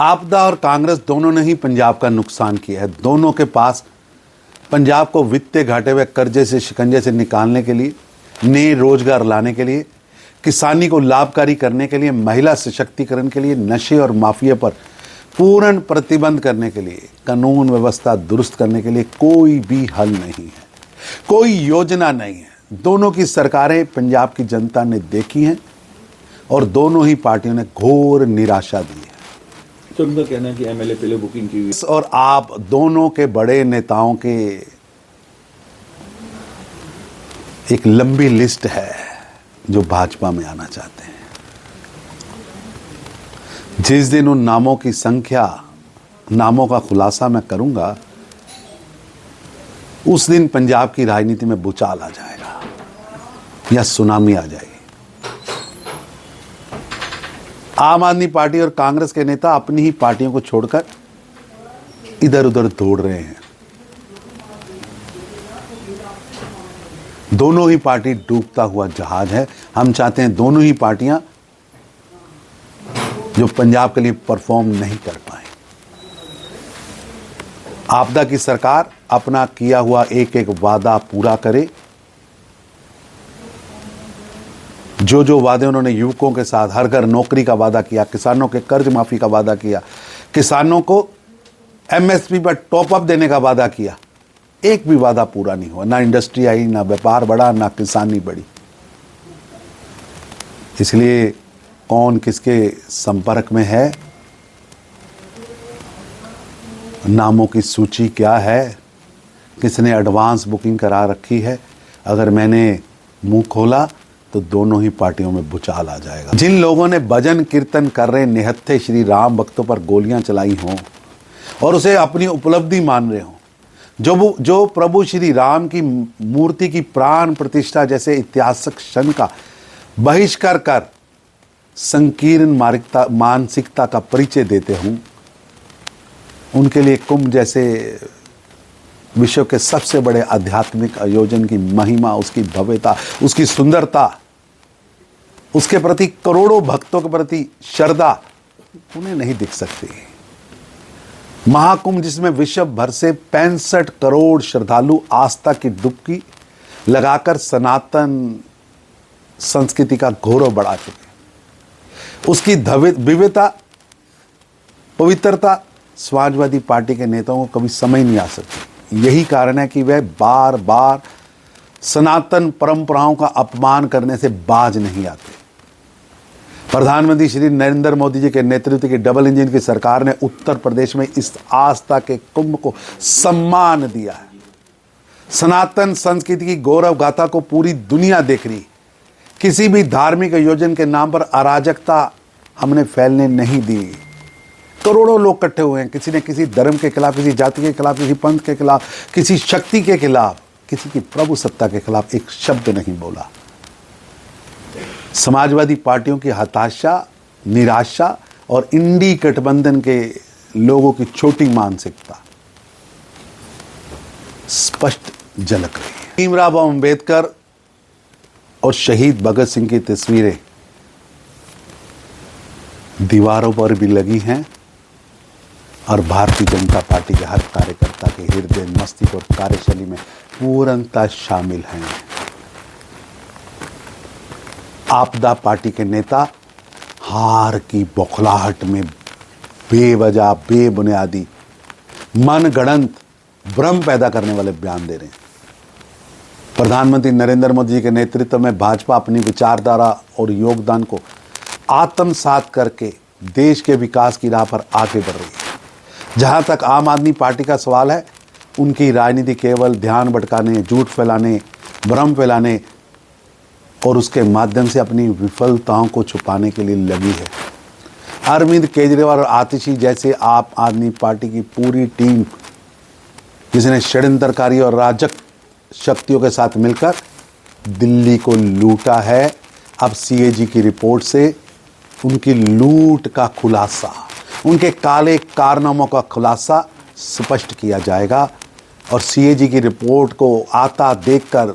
आपदा और कांग्रेस दोनों ने ही पंजाब का नुकसान किया है। दोनों के पास पंजाब को वित्तीय घाटे हुए कर्जे से शिकंजे से निकालने के लिए, नए रोजगार लाने के लिए, किसानी को लाभकारी करने के लिए, महिला सशक्तिकरण के लिए, नशे और माफिया पर पूर्ण प्रतिबंध करने के लिए, कानून व्यवस्था दुरुस्त करने के लिए कोई भी हल नहीं है, कोई योजना नहीं है। दोनों की सरकारें पंजाब की जनता ने देखी हैं और दोनों ही पार्टियों ने घोर निराशा दी है। तो उनका कहना है कि एमएलए पहले बुकिंग की हुई और आप दोनों के बड़े नेताओं के एक लंबी लिस्ट है जो भाजपा में आना चाहते हैं। जिस दिन उन नामों का खुलासा मैं करूंगा, उस दिन पंजाब की राजनीति में भूचाल आ जाएगा या सुनामी आ जाएगी। आम आदमी पार्टी और कांग्रेस के नेता अपनी ही पार्टियों को छोड़कर इधर उधर दौड़ रहे हैं। दोनों ही पार्टी डूबता हुआ जहाज है। हम चाहते हैं दोनों ही पार्टियां जो पंजाब के लिए परफॉर्म नहीं कर पाए। आपदा की सरकार अपना किया हुआ एक एक वादा पूरा करे। जो वादे उन्होंने युवकों के साथ, हर घर नौकरी का वादा किया, किसानों के कर्ज माफी का वादा किया, किसानों को एमएसपी पर टॉप अप देने का वादा किया, एक भी वादा पूरा नहीं हुआ। ना इंडस्ट्री आई, ना व्यापार बढ़ा, ना किसानी बढ़ी। इसलिए कौन किसके संपर्क में है, नामों की सूची क्या है, किसने एडवांस बुकिंग करा रखी है, अगर मैंने मुंह खोला तो दोनों ही पार्टियों में भूचाल आ जाएगा। जिन लोगों ने भजन कीर्तन कर रहे निहत्थे श्री राम भक्तों पर गोलियां चलाई हों और उसे अपनी उपलब्धि मान रहे हों, जो प्रभु श्री राम की मूर्ति की प्राण प्रतिष्ठा जैसे ऐतिहासिक क्षण का बहिष्कार कर संकीर्ण मानसिकता का परिचय देते हों, उनके लिए कुंभ जैसे विश्व के सबसे बड़े आध्यात्मिक आयोजन की महिमा, उसकी भव्यता, उसकी सुंदरता, उसके प्रति करोड़ों भक्तों के प्रति श्रद्धा उन्हें नहीं दिख सकती। महाकुंभ जिसमें विश्व भर से 65 करोड़ श्रद्धालु आस्था की डुबकी लगाकर सनातन संस्कृति का गौरव बढ़ा चुके, उसकी भव्यता, पवित्रता समाजवादी पार्टी के नेताओं को कभी समझ नहीं आ सकती। यही कारण है कि वह बार बार सनातन परंपराओं का अपमान करने से बाज नहीं आते। प्रधानमंत्री श्री नरेंद्र मोदी जी के नेतृत्व की डबल इंजन की सरकार ने उत्तर प्रदेश में इस आस्था के कुंभ को सम्मान दिया है। सनातन संस्कृति की गौरव गाथा को पूरी दुनिया देख रही। किसी भी धार्मिक आयोजन के नाम पर अराजकता हमने फैलने नहीं दी। करोड़ों लोग इकट्ठे हुए हैं, किसी ने किसी धर्म के खिलाफ, किसी जाति के खिलाफ, किसी पंथ के खिलाफ, किसी शक्ति के खिलाफ, किसी की प्रभु सत्ता के खिलाफ एक शब्द नहीं बोला। समाजवादी पार्टियों की हताशा, निराशा और इंडी गठबंधन के लोगों की छोटी मानसिकता स्पष्ट झलक रही है। भीमराव अंबेडकर और शहीद भगत सिंह की तस्वीरें दीवारों पर भी लगी हैं और भारतीय जनता पार्टी के हर कार्यकर्ता के हृदय, मस्तिष्क और कार्यशैली में पूर्णतः शामिल हैं। आपदा पार्टी के नेता हार की बौखलाहट में बेवजह, बेबुनियादी, मनगढ़ंत भ्रम पैदा करने वाले बयान दे रहे हैं। प्रधानमंत्री नरेंद्र मोदी जी के नेतृत्व में भाजपा अपनी विचारधारा और योगदान को आत्मसात करके देश के विकास की राह पर आगे बढ़ रही है। जहां तक आम आदमी पार्टी का सवाल है, उनकी राजनीति केवल ध्यान भटकाने, झूठ फैलाने, भ्रम फैलाने और उसके माध्यम से अपनी विफलताओं को छुपाने के लिए लगी है। अरविंद केजरीवाल और आतिशी जैसे आप आदमी पार्टी की पूरी टीम, जिसने षड्यंत्रकारी और राजक शक्तियों के साथ मिलकर दिल्ली को लूटा है, अब सीएजी की रिपोर्ट से उनकी लूट का खुलासा, उनके काले कारनामों का खुलासा स्पष्ट किया जाएगा। और सीएजी की रिपोर्ट को आता देखकर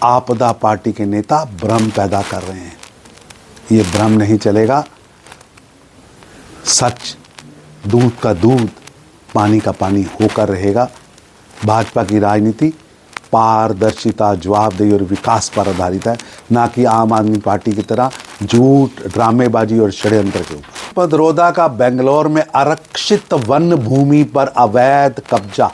आपदा पार्टी के नेता भ्रम पैदा कर रहे हैं। ये भ्रम नहीं चलेगा। सच दूध का दूध, पानी का पानी होकर रहेगा। भाजपा की राजनीति पारदर्शिता, जवाबदेही और विकास पर आधारित है, ना कि आम आदमी पार्टी की तरह झूठ, ड्रामेबाजी और षड्यंत्र के ऊपर। पदरोदा का बेंगलोर में आरक्षित वन भूमि पर अवैध कब्जा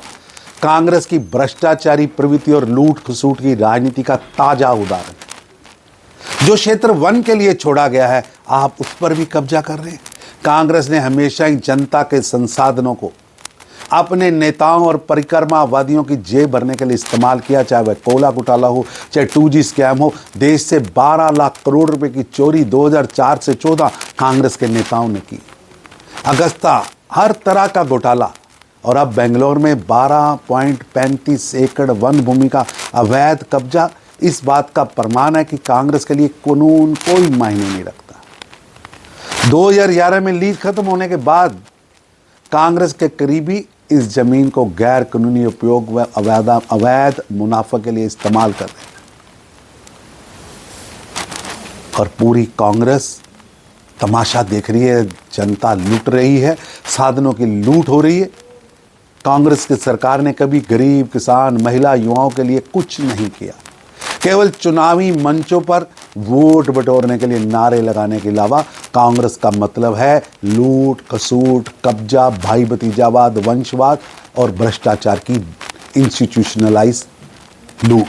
कांग्रेस की भ्रष्टाचारी प्रवृत्ति और लूट खसूट की राजनीति का ताजा उदाहरण है। जो क्षेत्र वन के लिए छोड़ा गया है, आप उस पर भी कब्जा कर रहे हैं। कांग्रेस ने हमेशा ही जनता के संसाधनों को अपने नेताओं और परिक्रमावादियों की जेब भरने के लिए इस्तेमाल किया, चाहे वह कोयला घोटाला हो, चाहे 2G स्कैम हो। देश से 12 लाख करोड़ रुपए की चोरी 2004 से 14 कांग्रेस के नेताओं ने की। अगस्ता, हर तरह का घोटाला, और अब बेंगलोर में 12.35 एकड़ वन भूमि का अवैध कब्जा इस बात का प्रमाण है कि कांग्रेस के लिए कानून कोई मायने नहीं रखता। 2011 में लीज खत्म होने के बाद कांग्रेस के करीबी इस जमीन को गैर कानूनी उपयोग व अवैध मुनाफा के लिए इस्तेमाल कर रहे हैं, और पूरी कांग्रेस तमाशा देख रही है। जनता लूट रही है, साधनों की लूट हो रही है। कांग्रेस की सरकार ने कभी गरीब, किसान, महिला, युवाओं के लिए कुछ नहीं किया। केवल चुनावी मंचों पर वोट बटोरने के लिए नारे लगाने के अलावा कांग्रेस का मतलब है लूट खसूट, कब्जा, भाई भतीजावाद, वंशवाद और भ्रष्टाचार की इंस्टीट्यूशनलाइज लूट।